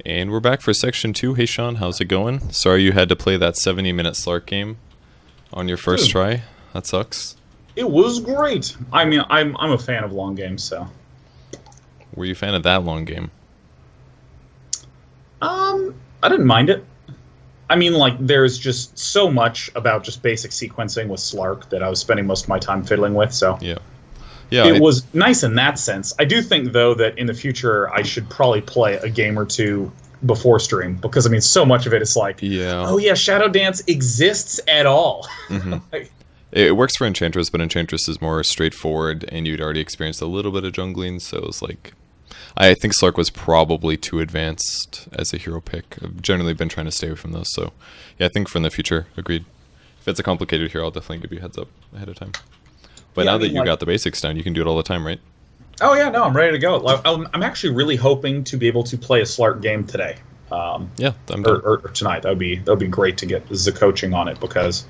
And we're back for section 2. Hey Sean, how's it going? Sorry you had to play that 70-minute Slark game on your first try. That sucks. It was great. I mean, I'm a fan of long games, so. Were you a fan of that long game? I didn't mind it. I mean, like, there's just so much about just basic sequencing with Slark that I was spending most of my time fiddling with, so. Yeah. It was nice in that sense. I do think, though, that in the future I should probably play a game or two before stream, because, I mean, so much of it is like, oh yeah, Shadow Dance exists at all. Mm-hmm. It works for Enchantress, but Enchantress is more straightforward, and you'd already experienced a little bit of jungling, so it was like... I think Slark was probably too advanced as a hero pick. I've generally been trying to stay away from those, so yeah, I think for in the future, agreed. If it's a complicated hero, I'll definitely give you a heads up ahead of time. But now that you got the basics down, you can do it all the time, right? Oh yeah, no, I'm ready to go. I'm actually really hoping to be able to play a Slark game today. Yeah, or tonight. That would be great to get the coaching on it, because,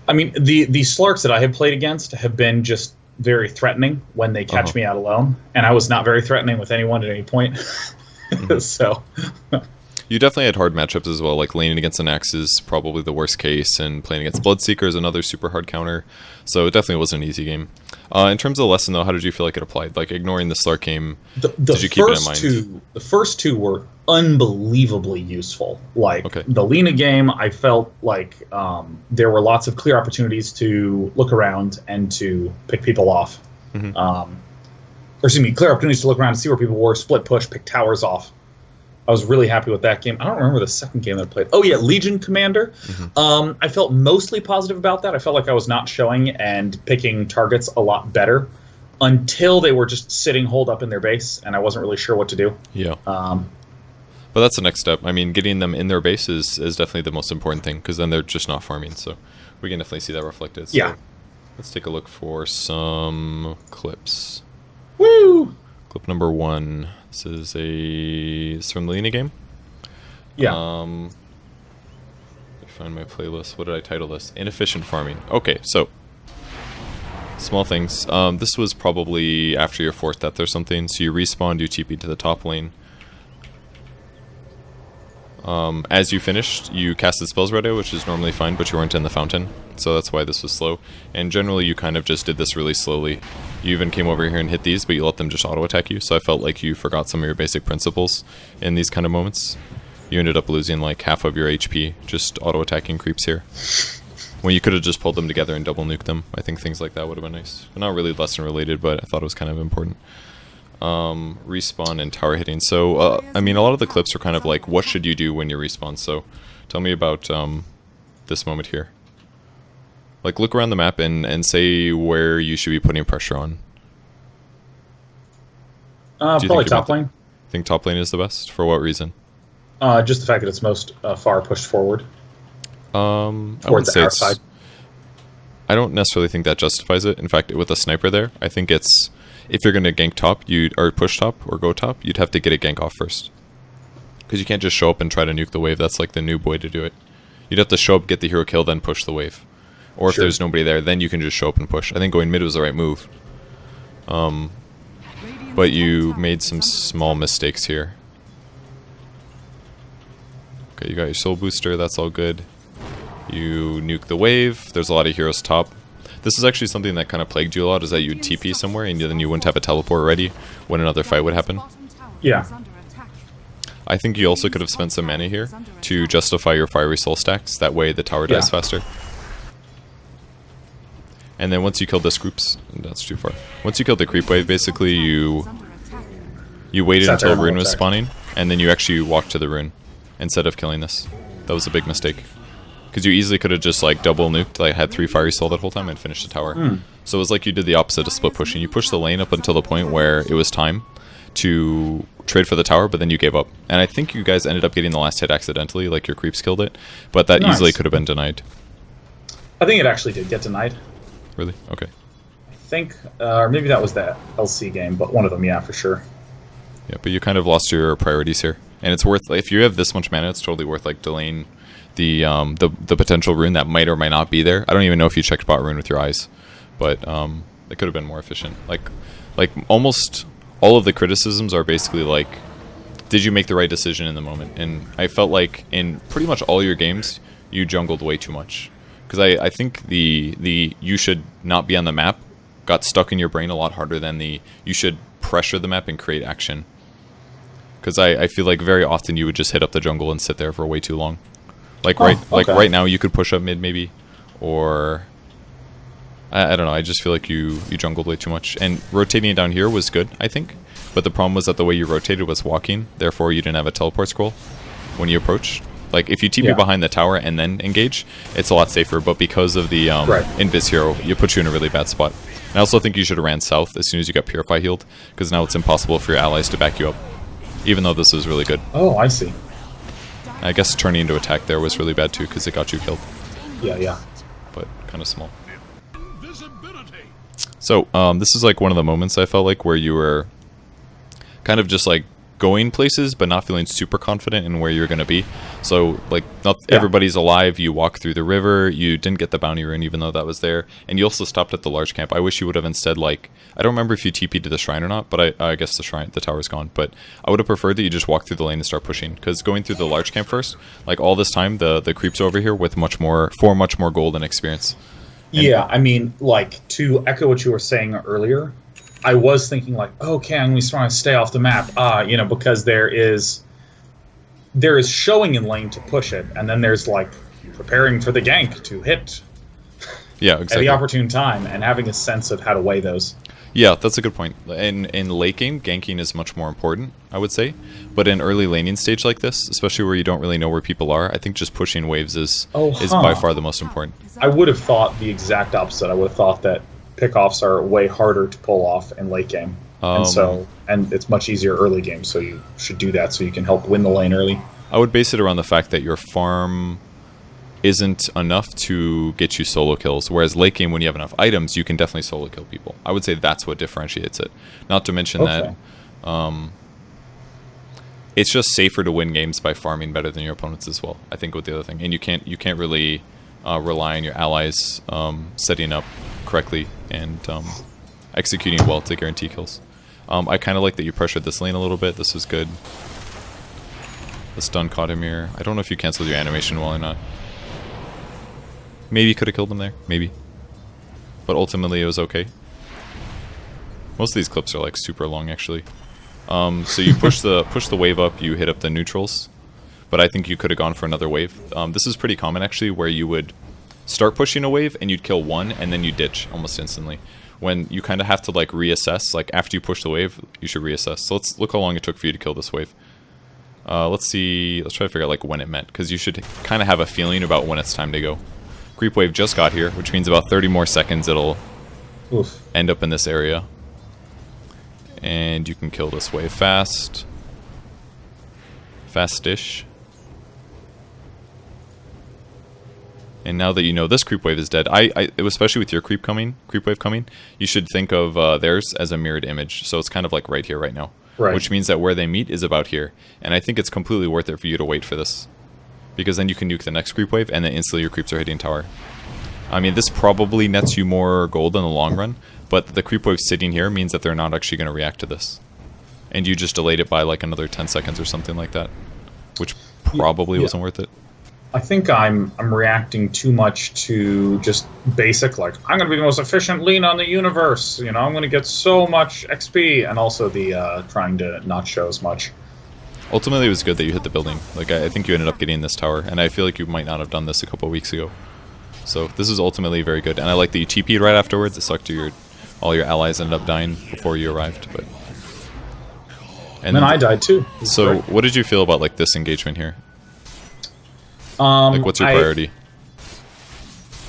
I mean, the Slarks that I have played against have been just very threatening when they catch me out alone, and I was not very threatening with anyone at any point. So. You definitely had hard matchups as well, like laning against an Axe is probably the worst case, and playing against Bloodseeker is another super hard counter, so it definitely wasn't an easy game. In terms of the lesson, though, how did you feel like it applied? Like, ignoring the Slark game, did you keep it in mind? The first two were unbelievably useful. Like, the Lina game, I felt like there were lots of clear opportunities to look around and to pick people off. Or excuse me, clear opportunities to look around and see where people were, split push, pick towers off. I was really happy with that game. I don't remember the second game that I played. Oh, yeah, Legion Commander. I felt mostly positive about that. I felt like I was not showing and picking targets a lot better until they were just sitting holed up in their base, and I wasn't really sure what to do. Yeah. But that's the next step. I mean, getting them in their base is definitely the most important thing, because then they're just not farming. So we can definitely see that reflected. So yeah. Let's take a look for some clips. Woo! Clip number 1. This is from the Lina game. Yeah. Let me find my playlist. What did I title this? Inefficient farming. Okay, so small things. This was probably after your 4th death or something. So you respawned, you TP to the top lane. As you finished, you casted spells right away, which is normally fine, but you weren't in the fountain, so that's why this was slow. And generally, you kind of just did this really slowly. You even came over here and hit these, but you let them just auto-attack you, so I felt like you forgot some of your basic principles in these kind of moments. You ended up losing like half of your HP, just auto-attacking creeps here. When you could have just pulled them together and double nuked them. I think things like that would have been nice. But not really lesson related, but I thought it was kind of important. Respawn and tower hitting. So, I mean, a lot of the clips are kind of like, what should you do when you respawn? So, tell me about this moment here. Like, look around the map and say where you should be putting pressure on. Probably top lane. Think top lane is the best? For what reason? Just the fact that it's most far pushed forward. I would say it's... Side. I don't necessarily think that justifies it. In fact, with a sniper there, I think it's... If you're going to gank top, or push top, or go top, you'd have to get a gank off first. Because you can't just show up and try to nuke the wave. That's like the noob way to do it. You'd have to show up, get the hero kill, then push the wave. Or if there's nobody there, then you can just show up and push. I think going mid was the right move. But you made some small mistakes here. Okay, you got your soul booster, that's all good. You nuke the wave, there's a lot of heroes top. This is actually something that kind of plagued you a lot, is that you'd TP somewhere and then you wouldn't have a teleport ready when another fight would happen. Yeah. I think you also could have spent some mana here to justify your fiery soul stacks, that way the tower dies faster. And then once you killed this groups, that's too far. Once you killed the creep wave, basically you waited until a rune was spawning, and then you actually walked to the rune instead of killing this. That was a big mistake. Because you easily could have just like double nuked, like had 3 fiery soul that whole time and finished the tower. So it was like you did the opposite of split pushing. You pushed the lane up until the point where it was time to trade for the tower, but then you gave up. And I think you guys ended up getting the last hit accidentally, like your creeps killed it, but that easily could have been denied. I think it actually did get denied. Really? Okay. I think, or maybe that was that LC game, but one of them, yeah, for sure. Yeah, but you kind of lost your priorities here. And it's worth, if you have this much mana, it's totally worth like delaying the potential rune that might or might not be there. I don't even know if you checked bot rune with your eyes, but it could have been more efficient. Like almost all of the criticisms are basically like did you make the right decision in the moment? And I felt like in pretty much all your games, you jungled way too much. Because I think the you should not be on the map got stuck in your brain a lot harder than the you should pressure the map and create action. Because I feel like very often you would just hit up the jungle and sit there for way too long. Like right now you could push up mid maybe, or I don't know. I just feel like you jungled way too much. And rotating down here was good, I think. But the problem was that the way you rotated was walking. Therefore, you didn't have a teleport scroll when you approached. Like, if you TP behind the tower and then engage, it's a lot safer. But because of the Invis hero, it puts you in a really bad spot. And I also think you should have ran south as soon as you got Purify healed. Because now it's impossible for your allies to back you up. Even though this is really good. Oh, I see. I guess turning into attack there was really bad too, because it got you killed. Yeah. But kind of small. So, this is like one of the moments I felt like where you were kind of just like going places, but not feeling super confident in where you're going to be. So, like, not everybody's alive. You walk through the river. You didn't get the bounty rune, even though that was there. And you also stopped at the large camp. I wish you would have instead, like, I don't remember if you TP'd to the shrine or not, but I guess the tower's gone. But I would have preferred that you just walk through the lane and start pushing. Because going through the large camp first, like, all this time, the creeps over here with much more gold and experience. And yeah, I mean, like, to echo what you were saying earlier, I was thinking, like, okay, I'm going to stay off the map, because there is showing in lane to push it, and then there's, like, preparing for the gank to hit exactly. at the opportune time, and having a sense of how to weigh those. Yeah, that's a good point. In late game, ganking is much more important, I would say. But in early laning stage like this, especially where you don't really know where people are, I think just pushing waves is by far the most important. I would have thought the exact opposite. I would have thought that pickoffs are way harder to pull off in late game. And it's much easier early game, so you should do that so you can help win the lane early. I would base it around the fact that your farm isn't enough to get you solo kills, whereas late game, when you have enough items, you can definitely solo kill people. I would say that's what differentiates it. Not to mention that it's just safer to win games by farming better than your opponents as well, I think, with the other thing. And you can't really rely on your allies setting up correctly and executing well to guarantee kills. I kind of like that you pressured this lane a little bit. This was good. The stun caught him here. I don't know if you canceled your animation well or not. Maybe you could have killed him there. Maybe. But ultimately it was okay. Most of these clips are like super long actually. So you push the wave up, you hit up the neutrals. But I think you could have gone for another wave. This is pretty common actually, where you would start pushing a wave and you'd kill one and then you ditch almost instantly. When you kind of have to like reassess, like after you push the wave, you should reassess. So let's look how long it took for you to kill this wave. Let's try to figure out like when it meant, because you should kind of have a feeling about when it's time to go. Creep wave just got here, which means about 30 more seconds it'll end up in this area. And you can kill this wave fast. Fast-ish. And now that you know this creep wave is dead, especially with your creep wave coming, you should think of theirs as a mirrored image. So it's kind of like right here, right now. Right. Which means that where they meet is about here. And I think it's completely worth it for you to wait for this. Because then you can nuke the next creep wave, and then instantly your creeps are hitting tower. I mean, this probably nets you more gold in the long run, but the creep wave sitting here means that they're not actually going to react to this. And you just delayed it by like another 10 seconds or something like that. Which probably wasn't worth it. I think I'm reacting too much to just basic, like, I'm going to be the most efficient lean on the universe. I'm going to get so much XP, and also the trying to not show as much. Ultimately, it was good that you hit the building. Like, I think you ended up getting this tower, and I feel like you might not have done this a couple of weeks ago. So this is ultimately very good, and I like that you TP'd right afterwards. It sucked all your allies ended up dying before you arrived, but. And then I died too. So great. What did you feel about like this engagement here? Like, what's your priority?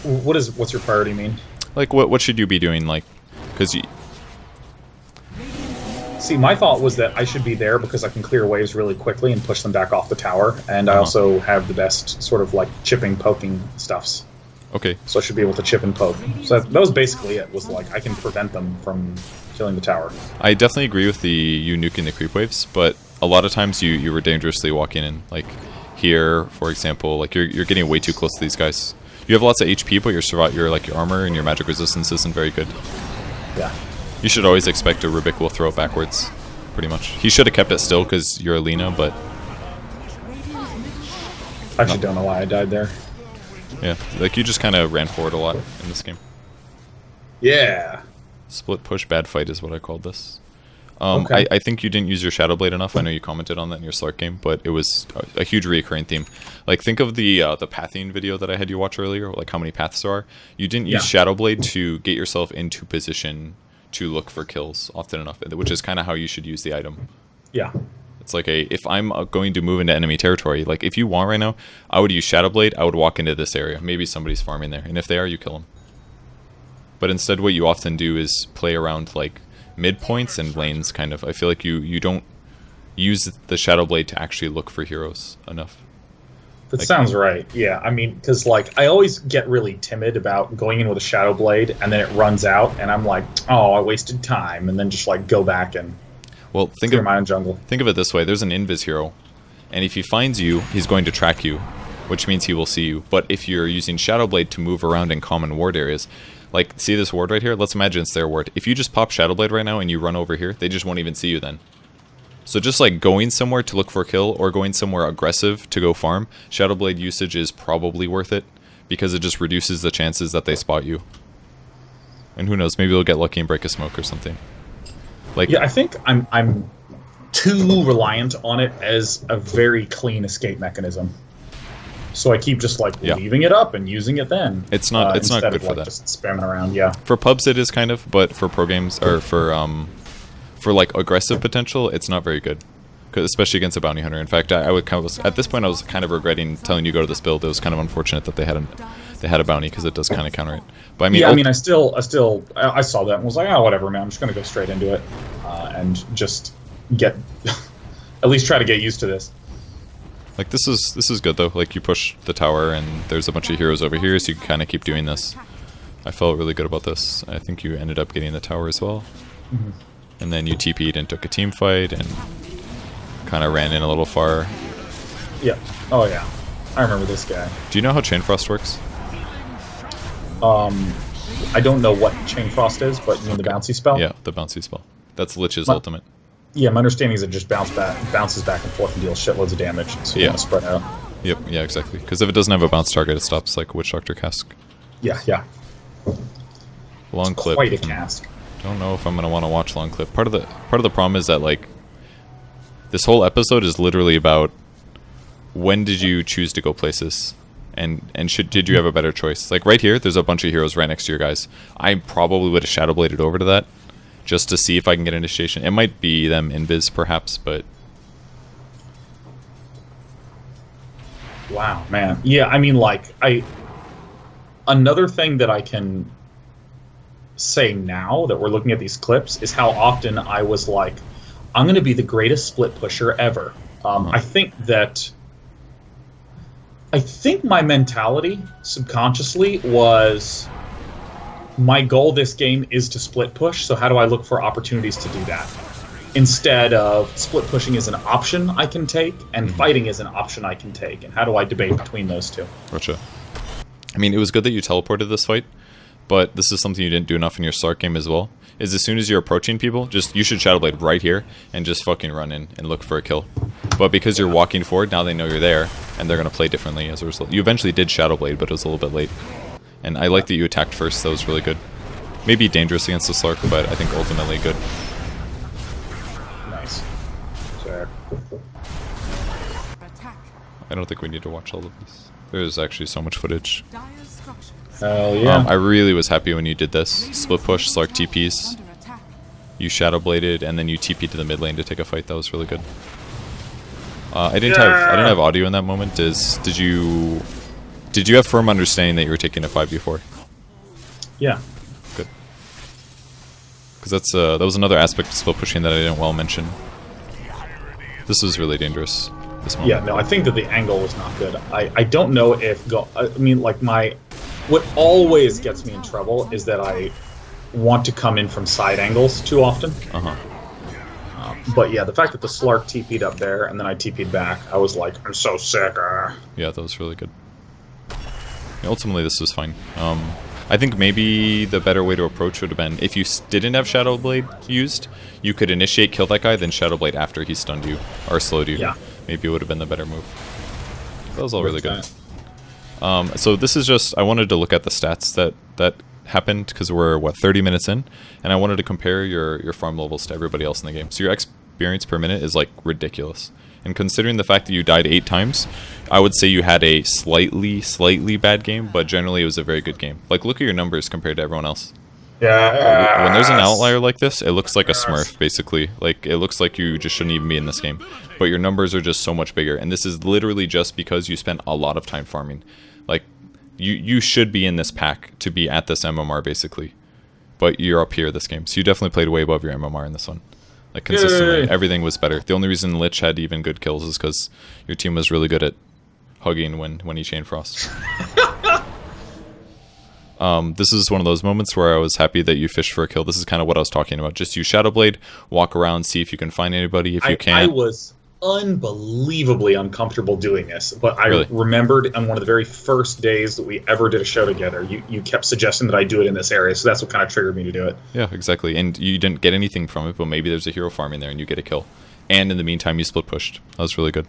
What's your priority mean? Like, what should you be doing? Like, because you. See, my thought was that I should be there because I can clear waves really quickly and push them back off the tower, and I also have the best sort of like chipping, poking stuffs. Okay. So I should be able to chip and poke. So that was basically it. Was like I can prevent them from killing the tower. I definitely agree with you nuking the creep waves, but a lot of times you were dangerously walking in. Like here, for example, like you're getting way too close to these guys. You have lots of HP, but your armor and your magic resistance isn't very good. Yeah. You should always expect a Rubik will throw it backwards. pretty much. He should have kept it still because you're Alina, but... I actually don't know why I died there. Yeah, like you just kind of ran forward a lot in this game. Yeah. Split push bad fight is what I called this. Okay. I think you didn't use your Shadow Blade enough. I know you commented on that in your Slark game, but it was a huge reoccurring theme. Like, think of the pathing video that I had you watch earlier, like how many paths there are. You didn't use Shadow Blade to get yourself into position to look for kills often enough, which is kind of how you should use the item. Yeah. It's like if I'm going to move into enemy territory, like if you want right now, I would use Shadow Blade, I would walk into this area. Maybe somebody's farming there, and if they are, you kill them. But instead what you often do is play around like midpoints and lanes, kind of. I feel like you don't use the Shadow Blade to actually look for heroes enough. That sounds right. Yeah, I mean, because like I always get really timid about going in with a Shadow Blade, and then it runs out, and I'm like, oh, I wasted time, and then just like go back and clear my own jungle. Think of it this way: there's an invis hero, and if he finds you, he's going to track you, which means he will see you. But if you're using Shadow Blade to move around in common ward areas, like see this ward right here? Let's imagine it's their ward. If you just pop Shadow Blade right now and you run over here, they just won't even see you then. So just like going somewhere to look for a kill or going somewhere aggressive to go farm, Shadow Blade usage is probably worth it because it just reduces the chances that they spot you. And who knows, maybe you'll get lucky and break a smoke or something. Like, yeah, I think I'm too reliant on it as a very clean escape mechanism. So I keep just like leaving it up and using it then. It's not good of, for like, that. Just spamming around, yeah. For pubs it is kind of, but for pro games or for like aggressive potential, it's not very good, especially against a bounty hunter. In fact, I would kind of, at this point I was kind of regretting telling you to go to this build. It was kind of unfortunate that they had a bounty because it does kind of counter it. But I mean, yeah, I mean, I saw that and was like, oh, whatever, man. I'm just gonna go straight into it and just get at least try to get used to this. Like this is good though. Like you push the tower and there's a bunch of heroes over here, so you can kind of keep doing this. I felt really good about this. I think you ended up getting the tower as well. Mm-hmm. And then you TP'd and took a team fight and kind of ran in a little far. Yeah. Oh yeah. I remember this guy. Do you know how Chain Frost works? I don't know what Chain Frost is, but you mean the bouncy spell? Yeah, the bouncy spell. That's Lich's ultimate. Yeah, my understanding is it just bounces back and forth and deals shitloads of damage, so you want to spread out. Yep, yeah, exactly. Because if it doesn't have a bounce target, it stops like Witch Doctor Cask. Yeah, yeah. Long clip. Quite a cask. Don't know if I'm gonna want to watch long clip. Part of the problem is that like this whole episode is literally about when did you choose to go places, and did you have a better choice? Like right here, there's a bunch of heroes right next to your guys. I probably would have Shadow Bladed over to that just to see if I can get initiation. It might be them invis perhaps, but wow, man. Yeah, I mean, like another thing that I can say now that we're looking at these clips is how often I was like, I'm going to be the greatest split pusher ever. I think my mentality subconsciously was my goal this game is to split push, so how do I look for opportunities to do that? Instead of split pushing is an option I can take and fighting is an option I can take, and how do I debate between those two? Gotcha. I mean, it was good that you teleported this fight, but this is something you didn't do enough in your Slark game as well, is as soon as you're approaching people, you should Shadow Blade right here and just fucking run in and look for a kill. But because you're walking forward, now they know you're there, and they're going to play differently as a result. You eventually did Shadow Blade, but it was a little bit late. And I like that you attacked first, that was really good. Maybe dangerous against the Slark, but I think ultimately good. Nice. Sure. I don't think we need to watch all of this. There's actually so much footage. Hell yeah. I really was happy when you did this. Split push, Slark TPs. You Shadow Bladed, and then you TP'd to the mid lane to take a fight. That was really good. I didn't have audio in that moment. Did you have firm understanding that you were taking a 5v4? Yeah. Good. Because that was another aspect of split pushing that I didn't well mention. This was really dangerous. This moment. Yeah, no, I think that the angle was not good. I don't know if what always gets me in trouble is that I want to come in from side angles too often. But yeah, the fact that the Slark TP'd up there and then I TP'd back, I was like, I'm so sick. Yeah, that was really good. Yeah, ultimately, this was fine. I I think maybe the better way to approach would have been if you didn't have Shadow Blade used, you could initiate kill that guy, then Shadow Blade after he stunned you or slowed you. Yeah. Maybe it would have been the better move. That was all really good. So this is just, I wanted to look at the stats that happened because we're, what, 30 minutes in? And I wanted to compare your farm levels to everybody else in the game. So your experience per minute is like ridiculous. And considering the fact that you died 8 times, I would say you had a slightly bad game, but generally it was a very good game. Like, look at your numbers compared to everyone else. Yeah. When there's an outlier like this, it looks like a smurf, basically. Like, it looks like you just shouldn't even be in this game. But your numbers are just so much bigger. And this is literally just because you spent a lot of time farming. Like, you should be in this pack to be at this MMR, basically. But you're up here this game. So you definitely played way above your MMR in this one. Like, consistently, everything was better. The only reason Lich had even good kills is because your team was really good at hugging when he chain frost. This is one of those moments where I was happy that you fished for a kill. This is kind of what I was talking about. Just use Shadow Blade, walk around, see if you can find anybody. If you can't, I was unbelievably uncomfortable doing this, but I remembered on one of the very first days that we ever did a show together, you kept suggesting that I do it in this area, so that's what kind of triggered me to do it. Yeah, exactly. And you didn't get anything from it, but maybe there's a hero farm in there and you get a kill. And in the meantime, you split pushed. That was really good.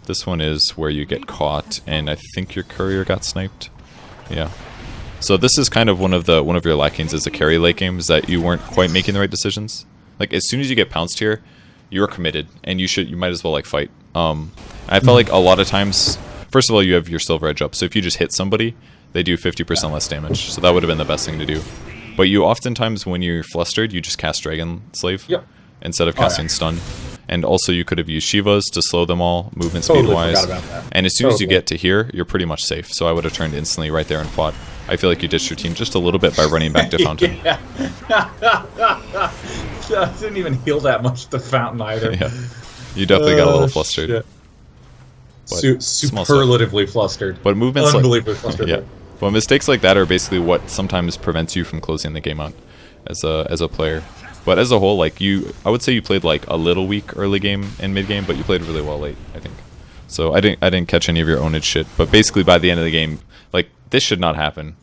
This one is where you get caught, and I think your courier got sniped. Yeah. So this is kind of one of your lackings as a carry late game, is that you weren't quite making the right decisions. Like, as soon as you get pounced here, you're committed, and you might as well like fight. I felt like a lot of times, first of all, you have your silver edge up, so if you just hit somebody, they do 50% less damage. So that would have been the best thing to do. But you oftentimes, when you're flustered, you just cast Dragon Slave instead of casting stun. And also, you could have used Shivas to slow them all, movement speed wise. And as soon as you get to here, you're pretty much safe. So I would have turned instantly right there and fought. I feel like you ditched your team just a little bit by running back to Fountain. I didn't even heal that much to Fountain either. Yeah. You definitely got a little flustered. Superlatively flustered. But movements unbelievably flustered. Yeah. But mistakes like that are basically what sometimes prevents you from closing the game out as a player. But as a whole, like I would say you played like a little weak early game and mid game, but you played really well late, I think. So I didn't catch any of your ownage shit. But basically by the end of the game, like, this should not happen.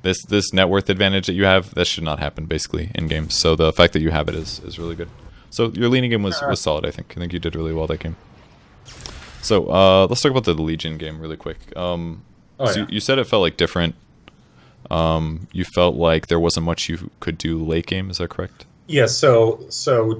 This net worth advantage that you have, that should not happen basically in games. So the fact that you have it is really good. So your leaning game was solid, I think. I think you did really well that game. So let's talk about the Legion game really quick. You said it felt like different. You felt like there wasn't much you could do late game, is that correct? Yeah, so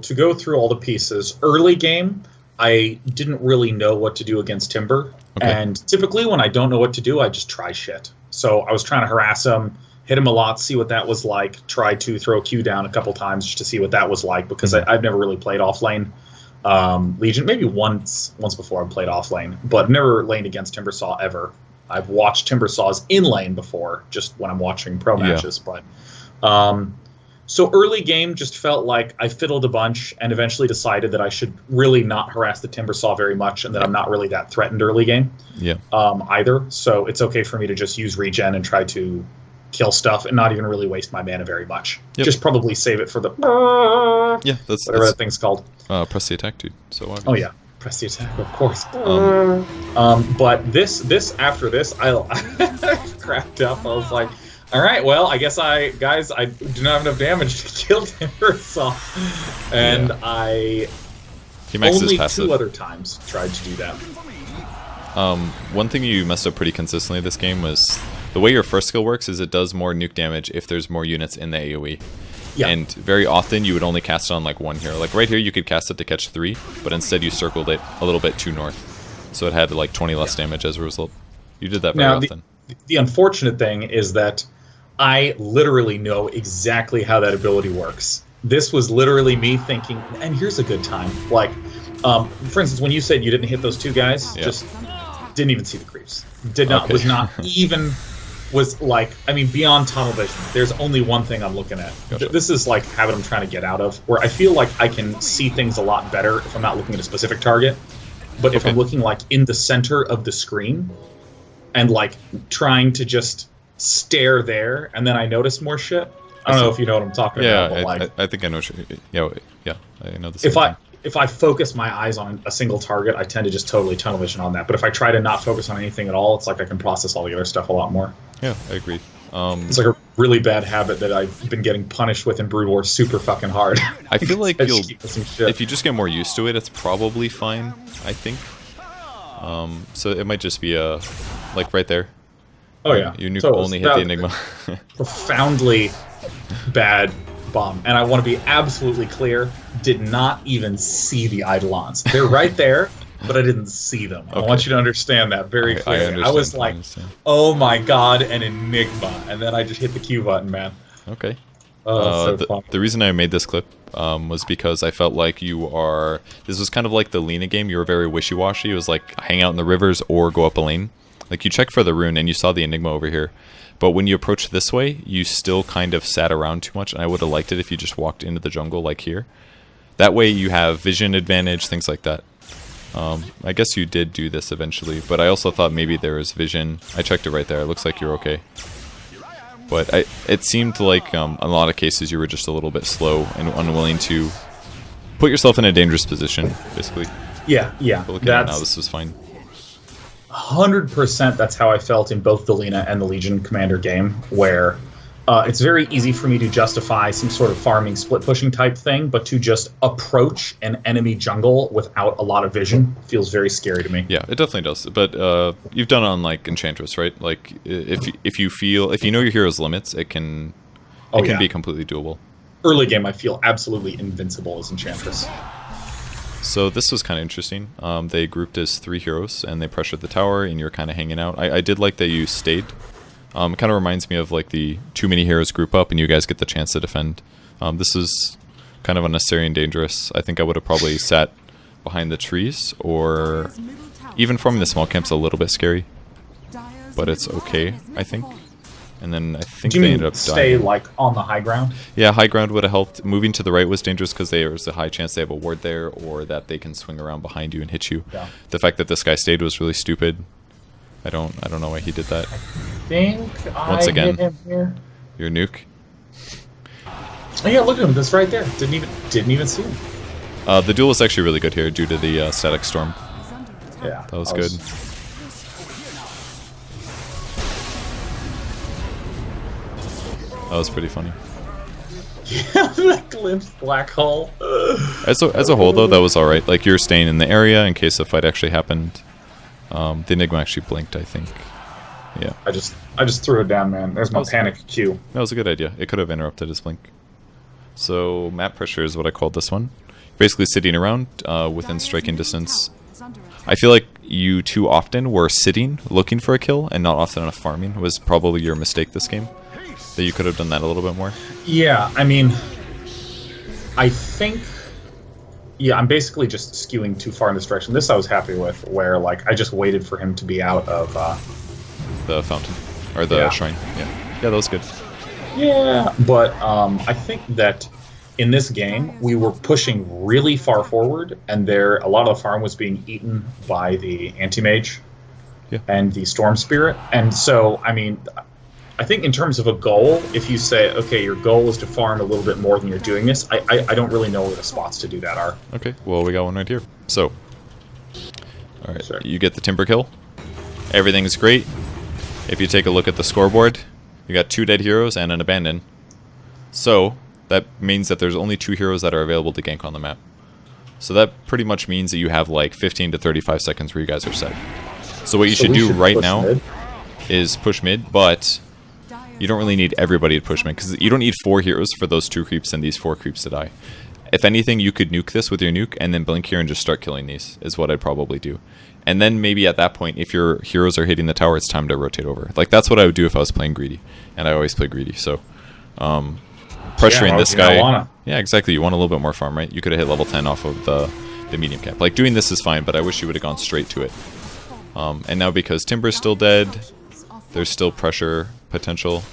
to go through all the pieces, early game, I didn't really know what to do against Timber. Okay. And typically when I don't know what to do, I just try shit. So I was trying to harass him, hit him a lot, see what that was like, try to throw Q down a couple times just to see what that was like, because I've never really played off lane. Legion, maybe once before I played off lane, but never laned against Timbersaw ever. I've watched Timbersaw's in lane before, just when I'm watching pro matches, but... So early game just felt like I fiddled a bunch and eventually decided that I should really not harass the Timbersaw very much and that I'm not really that threatened early game either. So it's okay for me to just use regen and try to kill stuff and not even really waste my mana very much. Just probably save it for the that's whatever that thing's called. Press the attack, dude. So obvious. Oh yeah, press the attack, of course. But this after this, I cracked up. I was like, all right, well, I guess I do not have enough damage to kill Timbersaw, and he makes only his passive. 2 other times tried to do that. One thing you messed up pretty consistently this game was the way your first skill works is it does more nuke damage if there's more units in the AoE. Yeah. And very often you would only cast it on like one hero. Like right here you could cast it to catch 3, but instead you circled it a little bit too north. So it had like 20 less damage as a result. You did that very often. The unfortunate thing is that I literally know exactly how that ability works. This was literally me thinking, and here's a good time. Like, for instance, when you said you didn't hit those 2 guys, just didn't even see the creeps. Was like, I mean, beyond tunnel vision, there's only one thing I'm looking at. Gotcha. This is like habit I'm trying to get out of, where I feel like I can see things a lot better if I'm not looking at a specific target. But if I'm looking like in the center of the screen and like trying to just stare there, and then I notice more shit. I don't know if you know what I'm talking about. But like, I think I know. I know this. If I focus my eyes on a single target, I tend to just totally tunnel vision on that. But if I try to not focus on anything at all, it's like I can process all the other stuff a lot more. Yeah, I agree. It's like a really bad habit that I've been getting punished with in Brood War super fucking hard. I feel like if you just get more used to it, it's probably fine, I think. So it might just be like right there. Oh yeah. You nuke only hit the Enigma. Profoundly bad bomb. And I want to be absolutely clear, did not even see the Eidolons. They're right there, but I didn't see them. Okay. I want you to understand that very clearly. I was like, oh my god, an Enigma. And then I just hit the Q button, man. Okay. So the reason I made this clip was because I felt like this was kind of like the Lena game. You were very wishy-washy. It was like hang out in the rivers or go up a lane. Like you checked for the rune and you saw the Enigma over here. But when you approached this way, you still kind of sat around too much. And I would have liked it if you just walked into the jungle like here. That way you have vision advantage, things like that. I guess you did do this eventually, but I also thought maybe there was vision. I checked it right there. It looks like you're okay. But it seemed like in a lot of cases you were just a little bit slow and unwilling to put yourself in a dangerous position, basically. Yeah. But looking at it now, this was fine. 100% that's how I felt in both the Lena and the Legion Commander game, where it's very easy for me to justify some sort of farming split pushing type thing, but to just approach an enemy jungle without a lot of vision feels very scary to me. Yeah, it definitely does. But you've done it on like Enchantress, right? Like if you know your hero's limits, it can be completely doable. Early game, I feel absolutely invincible as Enchantress. So this was kind of interesting. They grouped as 3 heroes and they pressured the tower, and you're kind of hanging out. I did like that you stayed. It kind of reminds me of like the too many heroes group up and you guys get the chance to defend. This is kind of unnecessary and dangerous. I think I would have probably sat behind the trees, or even forming the small camp's a little bit scary, but it's okay, I think. And then I think they ended up dying. Stay like on the high ground? Yeah, high ground would have helped. Moving to the right was dangerous because there's a high chance they have a ward there, or that they can swing around behind you and hit you. Yeah. The fact that this guy stayed was really stupid. I don't know why he did that. Once again, hit him here. Your nuke. Oh yeah, look at him. That's right there. Didn't even see him. The duel was actually really good here due to the static storm. Yeah, that was good. That was pretty funny. Yeah, that glimpse black hole. As a whole, though, that was all right. Like, you're staying in the area in case a fight actually happened. The Enigma actually blinked, I think. Yeah. I just threw it down, man. There's my panic cue. That was a good idea. It could have interrupted his blink. So map pressure is what I called this one. Basically sitting around within striking distance. I feel like you too often were sitting looking for a kill and not often enough farming was probably your mistake this game. That you could have done that a little bit more. Yeah, I mean, I think... Yeah, I'm basically just skewing too far in this direction. This I was happy with, where like I just waited for him to be out of the fountain or the shrine. Yeah, that was good. Yeah, but I think that in this game we were pushing really far forward, and a lot of the farm was being eaten by the anti-mage and the storm spirit, and so I mean. I think in terms of a goal, if you say, okay, your goal is to farm a little bit more than you're doing this, I don't really know where the spots to do that are. Okay, well, we got one right here. So, all right, you get the timber kill. Everything's great. If you take a look at the scoreboard, you got 2 dead heroes and an abandon. So, that means that there's only 2 heroes that are available to gank on the map. So that pretty much means that you have like 15 to 35 seconds where you guys are set. So what you should do right now is push mid, but... You don't really need everybody to push mid, because you don't need 4 heroes for those 2 creeps and these 4 creeps to die. If anything, you could nuke this with your nuke, and then blink here and just start killing these, is what I'd probably do. And then maybe at that point, if your heroes are hitting the tower, it's time to rotate over. Like, that's what I would do if I was playing greedy. And I always play greedy, so... pressuring this guy... Yeah, exactly, you want a little bit more farm, right? You could have hit level 10 off of the medium camp. Like, doing this is fine, but I wish you would have gone straight to it. And now because Timber's still dead, there's still pressure potential,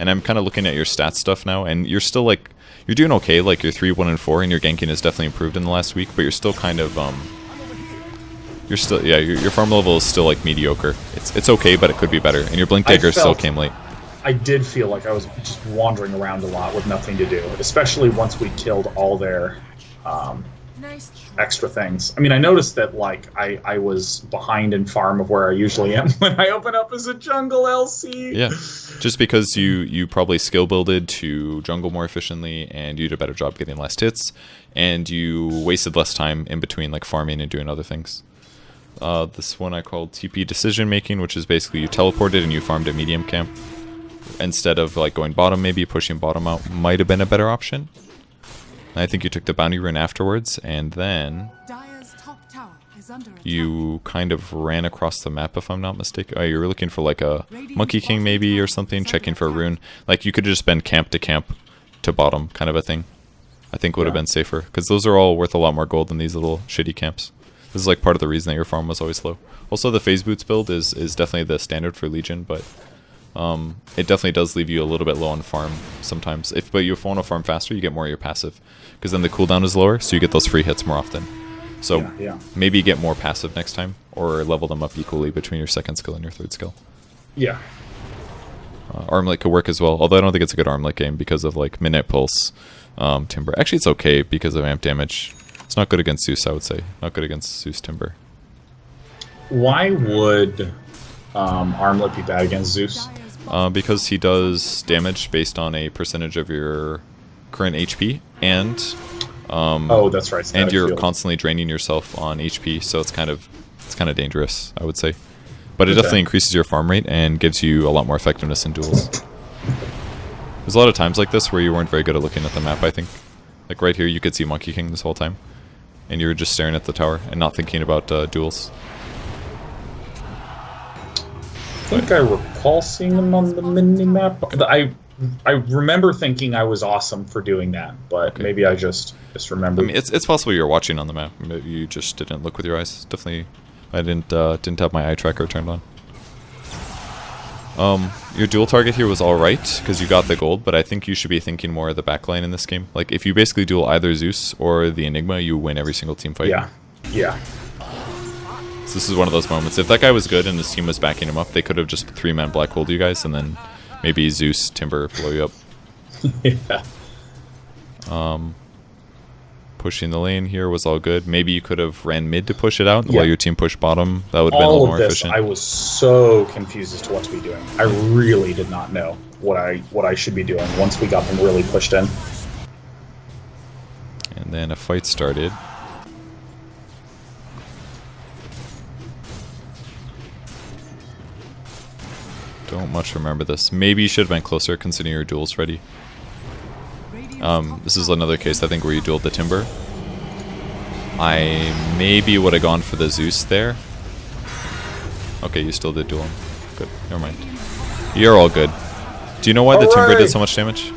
and I'm kind of looking at your stats stuff now, and you're still like, you're doing okay, like you're 3, 1, and 4, and your ganking has definitely improved in the last week, but you're still kind of, you're still, yeah, your farm level is still like mediocre. It's okay, but it could be better, and your blink dagger still came late. I did feel like I was just wandering around a lot with nothing to do, especially once we killed all their extra things. I mean, I noticed that like I was behind in farm of where I usually am when I open up as a jungle LC. Yeah, just because you probably skill builded to jungle more efficiently, and you did a better job getting less hits, and you wasted less time in between like farming and doing other things. This one I called TP decision making, which is basically you teleported and you farmed a medium camp instead of like going bottom. Maybe pushing bottom out might have been a better option. And I think you took the bounty rune afterwards, and then you kind of ran across the map, if I'm not mistaken. Oh, you were looking for like a Monkey King maybe or something, checking for a rune. Like you could have just been camp to camp to bottom kind of a thing. I think would have been safer, because those are all worth a lot more gold than these little shitty camps. This is like part of the reason that your farm was always low. Also, the phase boots build is definitely the standard for Legion, but it definitely does leave you a little bit low on farm sometimes. But you want to farm faster, you get more of your passive, because then the cooldown is lower, so you get those free hits more often. So maybe get more passive next time, or level them up equally between your second skill and your third skill. Yeah. Armlet could work as well, although I don't think it's a good armlet game because of like Midnight Pulse, Timber. Actually, it's okay because of amp damage. It's not good against Zeus, I would say. Not good against Zeus Timber. Why would Armlet be bad against Zeus? Because he does damage based on a percentage of your current HP, and oh, that's right. And you're constantly draining yourself on HP, so it's kind of dangerous, I would say. But it definitely increases your farm rate and gives you a lot more effectiveness in duels. There's a lot of times like this where you weren't very good at looking at the map, I think. Like right here, you could see Monkey King this whole time, and you were just staring at the tower and not thinking about duels. I think I recall seeing him on the mini-map. I remember thinking I was awesome for doing that, but maybe I just remembered. I mean, it's possible you're watching on the map. Maybe you just didn't look with your eyes. Definitely, I didn't have my eye tracker turned on. Your dual target here was alright, because you got the gold, but I think you should be thinking more of the backline in this game. Like, if you basically duel either Zeus or the Enigma, you win every single team fight. Yeah. So this is one of those moments. If that guy was good and his team was backing him up, they could have just 3-man black holed you guys, and then maybe Zeus, Timber blow you up. Yeah. Pushing the lane here was all good. Maybe you could have ran mid to push it out while your team pushed bottom. That would have been a little more efficient. I was so confused as to what to be doing. I really did not know what I should be doing once we got them really pushed in. And then a fight started. Don't much remember this. Maybe you should have been closer considering your duels ready. This is another case, I think, where you dueled the Timber. I maybe would have gone for the Zeus there. Okay, you still did duel him. Good, never mind. You're all good. Do you know why the Timber did so much damage?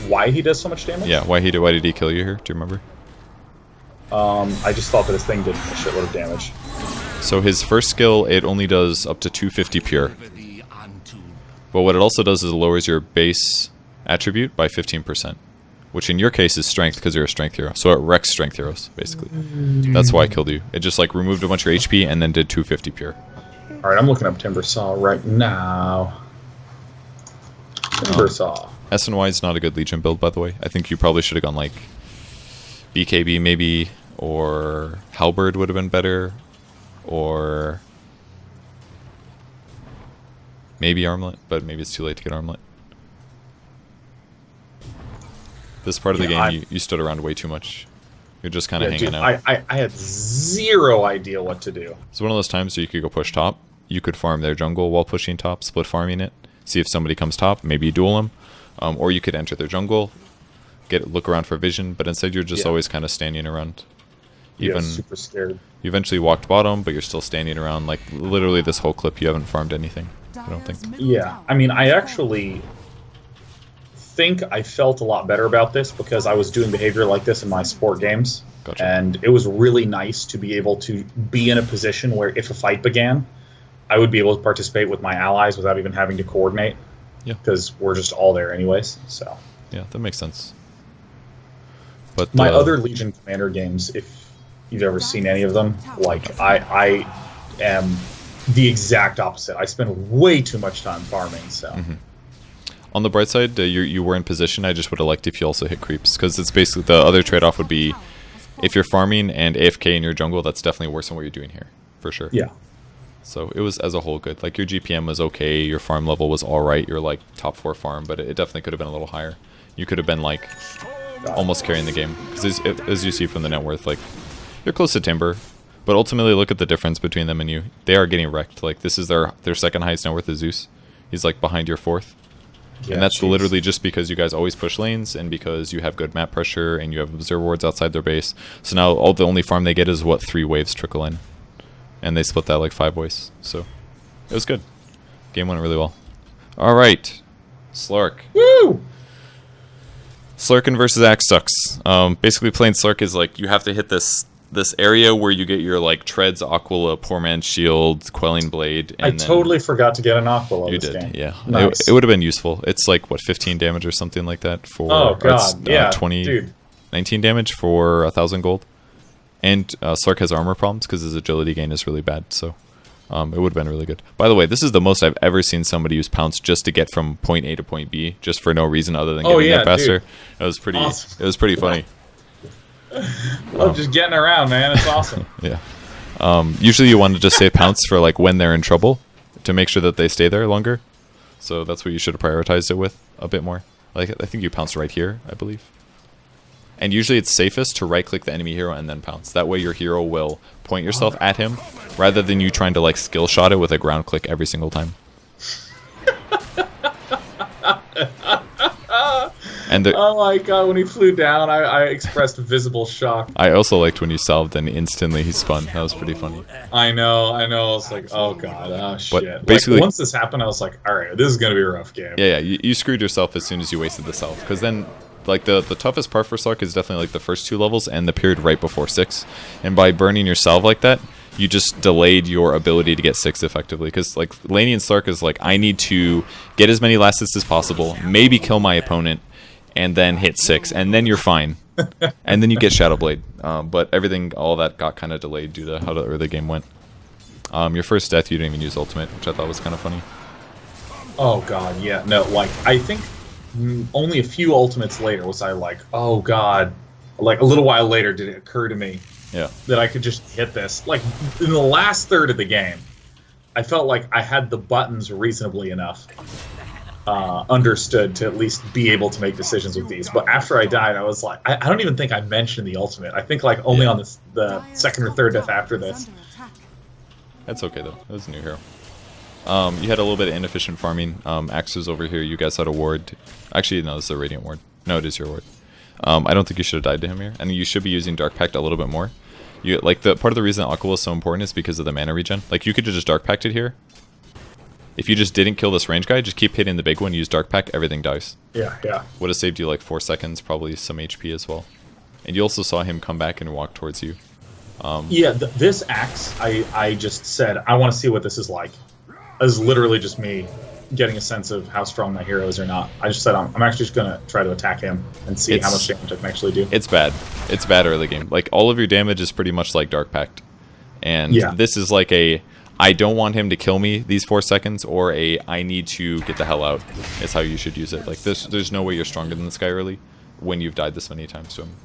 Why he does so much damage? Yeah, why did he kill you here? Do you remember? I just thought that his thing did a shitload of damage. So his first skill, it only does up to 250 pure. But what it also does is it lowers your base attribute by 15%, which in your case is strength because you're a strength hero. So it wrecks strength heroes, basically. That's why I killed you. It just like removed a bunch of your HP and then did 250 pure. Alright, I'm looking up Timber Saw right now. Timber Saw. S&Y is not a good Legion build, by the way. I think you probably should have gone like BKB maybe, or Halberd would have been better, or maybe Armlet, but maybe it's too late to get Armlet. This part of the game, you stood around way too much. You're just kind of hanging out. I had zero idea what to do. It's one of those times where you could go push top. You could farm their jungle while pushing top, split farming it. See if somebody comes top, maybe you duel them. Or you could enter their jungle, look around for vision, but instead you're just always kind of standing around. Super scared. You eventually walked bottom, but you're still standing around. Like, literally this whole clip, you haven't farmed anything, I don't think. Yeah, I mean, I actually think I felt a lot better about this because I was doing behavior like this in my sport games. Gotcha. And it was really nice to be able to be in a position where if a fight began, I would be able to participate with my allies without even having to coordinate. Yeah. Because we're just all there anyways, so. Yeah, that makes sense. But my other Legion Commander games, if you've ever seen any of them, like, I am the exact opposite. I spend way too much time farming, so. Mm-hmm. On the bright side, you were in position. I just would have liked if you also hit creeps, because it's basically the other trade-off would be if you're farming and AFK in your jungle, that's definitely worse than what you're doing here, for sure. Yeah. So it was, as a whole, good. Like, your GPM was okay, your farm level was alright, you're, like, top 4 farm, but it definitely could have been a little higher. You could have been, like, almost carrying the game. Because as you see from the net worth, like, you're close to Timber, but ultimately look at the difference between them and you. They are getting wrecked. Like, this is their second highest net worth is Zeus. He's, like, behind your 4th. Yeah, and that's literally just because you guys always push lanes and because you have good map pressure and you have observer wards outside their base. So now the only farm they get is what 3 waves trickle in. And they split that like 5 ways. So it was good. Game went really well. Alright. Slark. Woo! Slurkin versus Axe sucks. Basically playing Slark is like you have to hit this area where you get your like Treads, Aquila, Poor Man's Shield, Quelling Blade. And I totally forgot to get an Aquila this game. Yeah. Nice. It would have been useful. It's like, what, 15 damage or something like that for... Oh, God. Yeah, 19 damage for 1,000 gold. And Slark has armor problems because his agility gain is really bad, so it would have been really good. By the way, this is the most I've ever seen somebody use Pounce just to get from point A to point B, just for no reason other than getting there faster. Dude. It was pretty. Awesome. It was pretty funny. Just getting around, man. It's awesome. Yeah. Usually you want to just say Pounce for like when they're in trouble to make sure that they stay there longer. So that's what you should have prioritized it with a bit more. Like, I think you pounce right here, I believe. And usually it's safest to right-click the enemy hero and then pounce. That way your hero will point yourself at him, rather than you trying to like skill shot it with a ground click every single time. And oh my god, when he flew down, I expressed visible shock. I also liked when you salved and instantly he spun. That was pretty funny. I know. I was like, oh god, oh shit. But basically, like, once this happened, I was like, alright, this is going to be a rough game. Yeah, you screwed yourself as soon as you wasted the salve. Because then, like, the toughest part for Slark is definitely like the first 2 levels and the period right before 6. And by burning your salve like that, you just delayed your ability to get 6 effectively. Because like Laney and Slark is like, I need to get as many last hits as possible, maybe kill my opponent, and then hit 6, and then you're fine. And then you get Shadow Blade. But everything, all that got kind of delayed due to how the early game went. Your first death, you didn't even use ultimate, which I thought was kind of funny. Oh god, yeah. No, like, I think only a few ultimates later was I like, oh god. Like, a little while later did it occur to me that I could just hit this. Like, in the last third of the game, I felt like I had the buttons reasonably enough understood to at least be able to make decisions with these. But after I died, I was like, I don't even think I mentioned the ultimate. I think like only on the second or third death after this. That's okay though. It was a new hero. You had a little bit of inefficient farming. Axe was over here. You guys had a ward. Actually, no, this is a Radiant ward. No, it is your ward. I don't think you should have died to him here. And you should be using Dark Pact a little bit more. You like the part of the reason Aquila is so important is because of the mana regen. Like, you could have just Dark Pacted here. If you just didn't kill this range guy, just keep hitting the big one, use Dark Pact, everything dies. Yeah. Would have saved you like 4 seconds, probably some HP as well. And you also saw him come back and walk towards you. This Axe, I just said, I want to see what this is like. It was literally just me getting a sense of how strong my hero is or not. I just said, I'm actually just going to try to attack him and see how much damage I can actually do. It's bad. It's bad early game. Like, all of your damage is pretty much like Dark Pact. And this is like a, I don't want him to kill me these 4 seconds, or a, I need to get the hell out, is how you should use it. Like, there's no way you're stronger than this guy early when you've died this many times to him.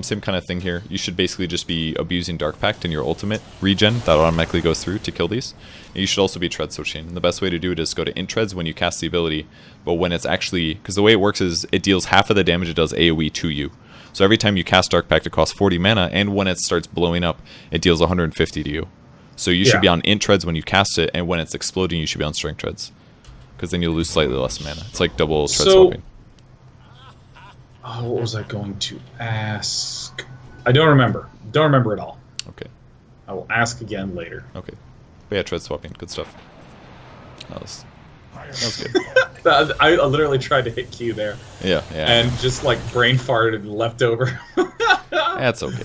Same kind of thing here. You should basically just be abusing Dark Pact and your ultimate regen that automatically goes through to kill these. And you should also be tread switching. And the best way to do it is go to int treads when you cast the ability, but when it's actually, because the way it works is it deals half of the damage it does AoE to you. So every time you cast Dark Pact, it costs 40 mana, and when it starts blowing up, it deals 150 to you. So you should be on int treads when you cast it, and when it's exploding, you should be on strength treads, because then you'll lose slightly less mana. It's like double tread swapping. Oh, what was I going to ask? I don't remember. Don't remember at all. Okay. I will ask again later. Okay. But yeah, tread swapping. Good stuff. That was good. I literally tried to hit Q there. Yeah. And just like brain farted and left over. That's okay.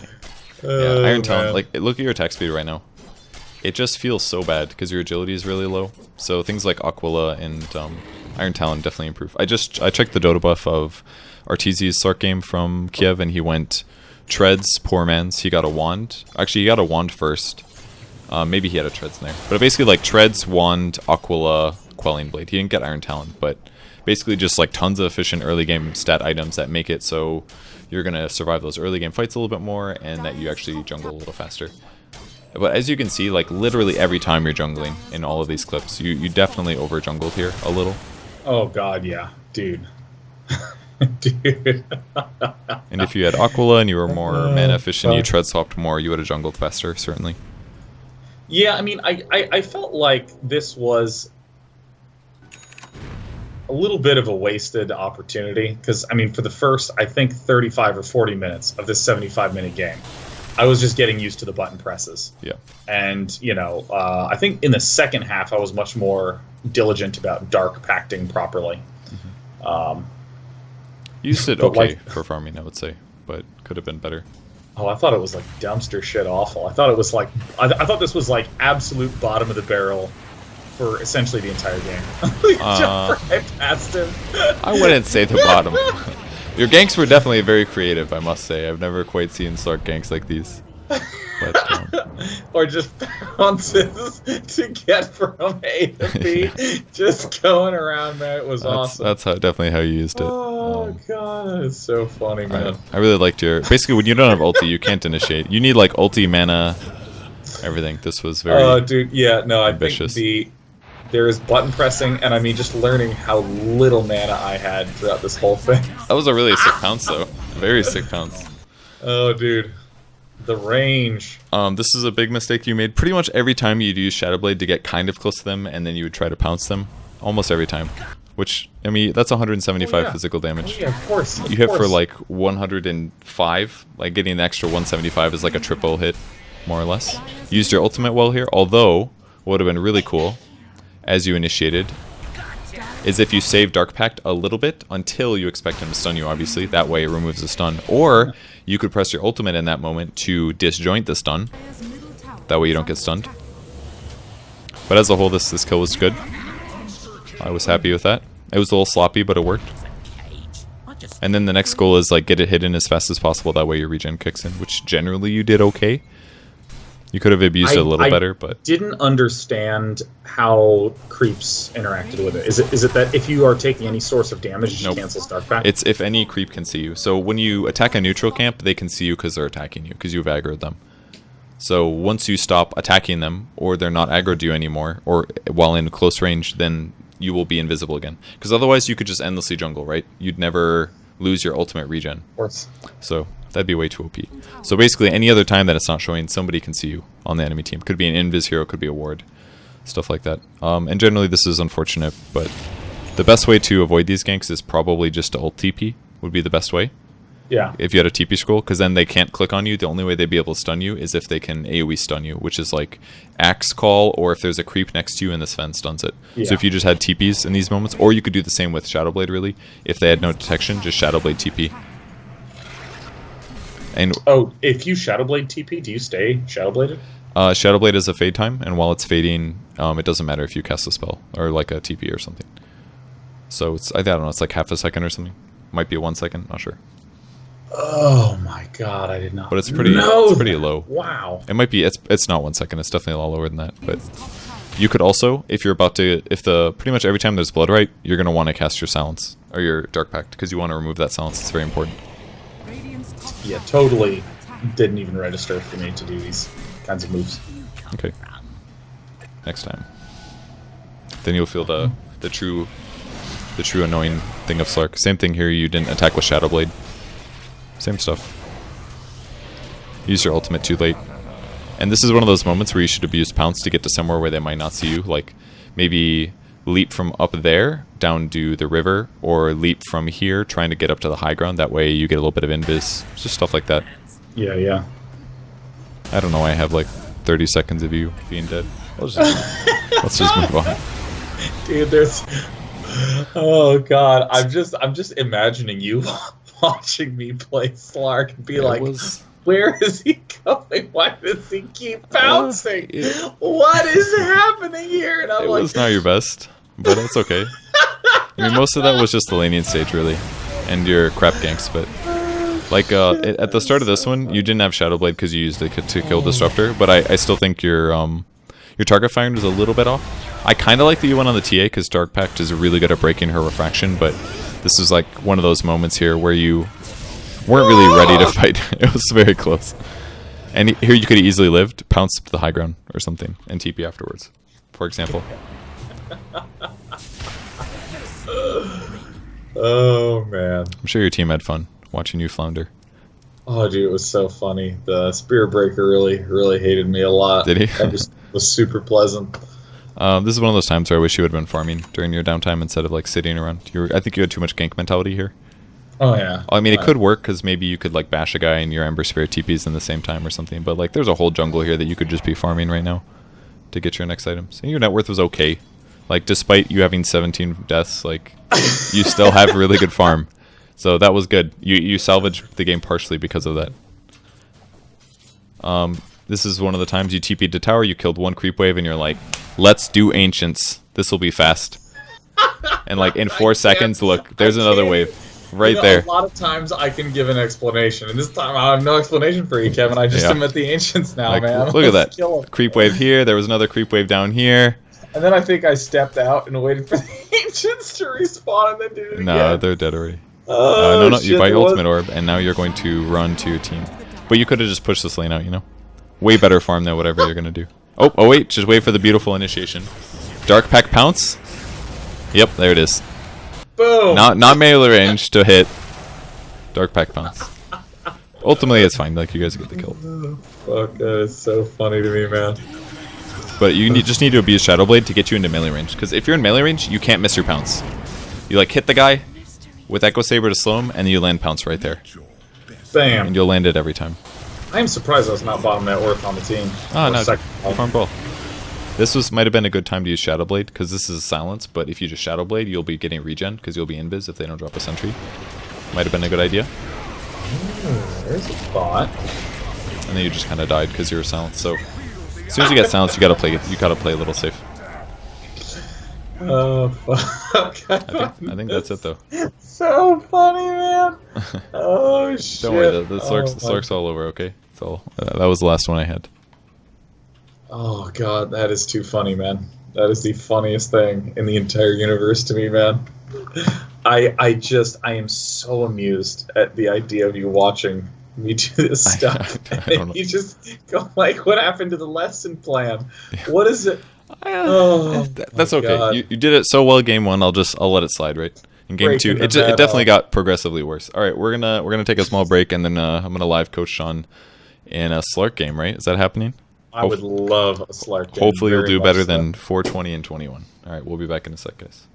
Iron Talon. Like, look at your attack speed right now. It just feels so bad because your agility is really low. So things like Aquila and Iron Talon definitely improve. I checked the Dotabuff of Arteezy's Slark game from Kiev, and he went Treads, Poor Man's. He got a wand. Actually, he got a wand first. Maybe he had a Treads in there. But basically, like, Treads, Wand, Aquila, Quelling Blade. He didn't get Iron Talon, but basically just, like, tons of efficient early game stat items that make it so you're going to survive those early game fights a little bit more, and that you actually jungle a little faster. But as you can see, like, literally every time you're jungling in all of these clips, you definitely over-jungled here a little. Oh, God, yeah. Dude. Dude. And if you had Aquila and you were more mana efficient, you Tread swapped more, you would have jungled faster, certainly. Yeah, I mean, I felt like this was a little bit of a wasted opportunity, because, I mean, for the first, I think, 35 or 40 minutes of this 75-minute game, I was just getting used to the button presses. Yeah. And, you know, I think in the second half, I was much more diligent about dark pacting properly. Mm-hmm. You did okay, like, for farming, I would say, but could have been better. Oh, I thought it was like dumpster shit awful. I thought it was like, I thought this was like absolute bottom of the barrel for essentially the entire game. Jumped right past him. I wouldn't say the bottom. Your ganks were definitely very creative, I must say. I've never quite seen Slark ganks like these. But, or just bounces to get from A to B, just going around there. It was awesome. That's definitely how you used it. Oh god, it's so funny, man. I really liked your. Basically, when you don't have ulti, you can't initiate. You need like ulti, mana, everything. This was very. Oh, dude, yeah, no, ambitious. I think there is button pressing, and I mean just learning how little mana I had throughout this whole thing. That was a really sick pounce, though. Very sick pounce. Oh, dude. The range. This is a big mistake you made. Pretty much every time you'd use Shadow Blade to get kind of close to them, and then you would try to pounce them. Almost every time. Which, I mean, that's 175 physical damage. Oh, yeah, of course. You hit for like 105. Like getting an extra 175 is like a triple hit, more or less. Used your ultimate well here, although what would have been really cool, as you initiated, is if you save Dark Pact a little bit until you expect him to stun you, obviously. That way it removes the stun. Or you could press your ultimate in that moment to disjoint the stun. That way you don't get stunned. But as a whole, this kill was good. I was happy with that. It was a little sloppy, but it worked. And then the next goal is like get it hidden as fast as possible. That way your regen kicks in, which generally you did okay. You could have abused it a little better, but didn't understand how creeps interacted with it. Is it that if you are taking any source of damage, it cancels Dark Pact? It's if any creep can see you. So when you attack a neutral camp, they can see you because they're attacking you, because you've aggroed them. So once you stop attacking them, or they're not aggroed to you anymore, or while in close range, then you will be invisible again. Because otherwise you could just endlessly jungle, right? You'd never lose your ultimate regen. Of course. So that'd be way too OP. So basically, any other time that it's not showing, somebody can see you on the enemy team. Could be an invis hero, could be a ward, stuff like that. And generally, this is unfortunate, but the best way to avoid these ganks is probably just to ult TP, would be the best way. Yeah. If you had a TP scroll, because then they can't click on you. The only way they'd be able to stun you is if they can AoE stun you, which is like Axe Call, or if there's a creep next to you and the Sven stuns it. Yeah. So if you just had TPs in these moments, or you could do the same with Shadow Blade, really. If they had no detection, just Shadow Blade TP. And if you Shadow Blade TP, do you stay Shadow Bladed? Shadow Blade is a fade time, and while it's fading, it doesn't matter if you cast a spell or like a TP or something. So it's I don't know, it's like half a second or something. Might be 1 second, not sure. Oh my god, I did not. But it's pretty low. Wow. It might be it's not 1 second. It's definitely a lot lower than that. But you could also, if you're about to, pretty much every time there's blood right, you're gonna want to cast your silence or your Dark Pact because you want to remove that silence. It's very important. Yeah, totally didn't even register for me to do these kinds of moves. Okay. Next time. Then you'll feel the true annoying thing of Slark. Same thing here, you didn't attack with Shadow Blade. Same stuff. Use your ultimate too late. And this is one of those moments where you should abuse Pounce to get to somewhere where they might not see you. Like, maybe leap from up there down to the river, or leap from here trying to get up to the high ground. That way you get a little bit of invis. Just stuff like that. Yeah. I don't know why I have like 30 seconds of you being dead. Let's just move on. Dude, there's... Oh god, I'm just imagining you watching me play Slark and be where is he going? Why does he keep bouncing? What is happening here? And I'm it was not your best, but it's okay. I mean, most of that was just the laning stage, really, and your crap ganks, but Like at the start of this one, you didn't have Shadow Blade because you used it to kill Disruptor, but I still think your target firing was a little bit off. I kind of like that you went on the TA because Dark Pact is really good at breaking her refraction, but this is like one of those moments here where you weren't really ready to fight. It was very close. And here you could have easily lived, pounced to the high ground or something, and TP afterwards, for example. Oh, man. I'm sure your team had fun watching you flounder. Oh, dude, it was so funny. The Spear Breaker really hated me a lot. Did he? That just was super pleasant. This is one of those times where I wish you would have been farming during your downtime instead of like sitting around. I think you had too much gank mentality here. Oh yeah. I mean, it could work because maybe you could like bash a guy and your Ember Spirit TPs in the same time or something. But like, there's a whole jungle here that you could just be farming right now to get your next items. And your net worth was okay. Like, despite you having 17 deaths, like you still have really good farm. So that was good. You salvaged the game partially because of that. This is one of the times you TP'd to tower, you killed one creep wave, and you're like, let's do Ancients. This will be fast. And like in 4 seconds, look, there's another wave. Right there. A lot of times I can give an explanation, and this time I have no explanation for you, Kevin. I just am at the Ancients now, like, man. Look at that. Creep wave here, there was another creep wave down here. And then I think I stepped out and waited for the Ancients to respawn and then did it again. No, they're dead already. Oh, no, you buy your ultimate orb, and now you're going to run to your team. But you could have just pushed this lane out, you know? Way better farm than whatever you're going to do. Oh, wait, just wait for the beautiful initiation. Dark Pact pounce. Yep, there it is. Boom. Not melee range to hit. Dark Pact pounce. Ultimately, it's fine. Like, you guys get the kill. Fuck, that is so funny to me, man. But you just need to abuse Shadow Blade to get you into melee range. Because if you're in melee range, you can't miss your pounce. You like hit the guy with Echo Saber to slow him, and you land pounce right there. Bam. And you'll land it every time. I am surprised I was not bottom net worth on the team. Oh, no, farm ball. This might have been a good time to use Shadow Blade, because this is a silence, but if you just Shadow Blade, you'll be getting regen, because you'll be invis if they don't drop a sentry. Might have been a good idea. There's a spot. And then you just kind of died because you were silenced, so as soon as you get silenced, you gotta play a little safe. Oh, fuck. I think that's it, though. So funny, man. Oh, shit. Don't worry, the Slurk's all over, okay? It's all, that was the last one I had. Oh, God, that is too funny, man. That is the funniest thing in the entire universe to me, man. I am so amused at the idea of you watching me do this stuff. And you just go like, what happened to the lesson plan? What is it? That's okay. God. You did it so well game 1. I'll let it slide, right? In game 2, it definitely got progressively worse. All right, we're gonna take a small break, and then I'm gonna live coach Sean in a Slark game, right? Is that happening? I would love a Slark game. Hopefully you'll do better than 420 and 21. All right, we'll be back in a sec, guys.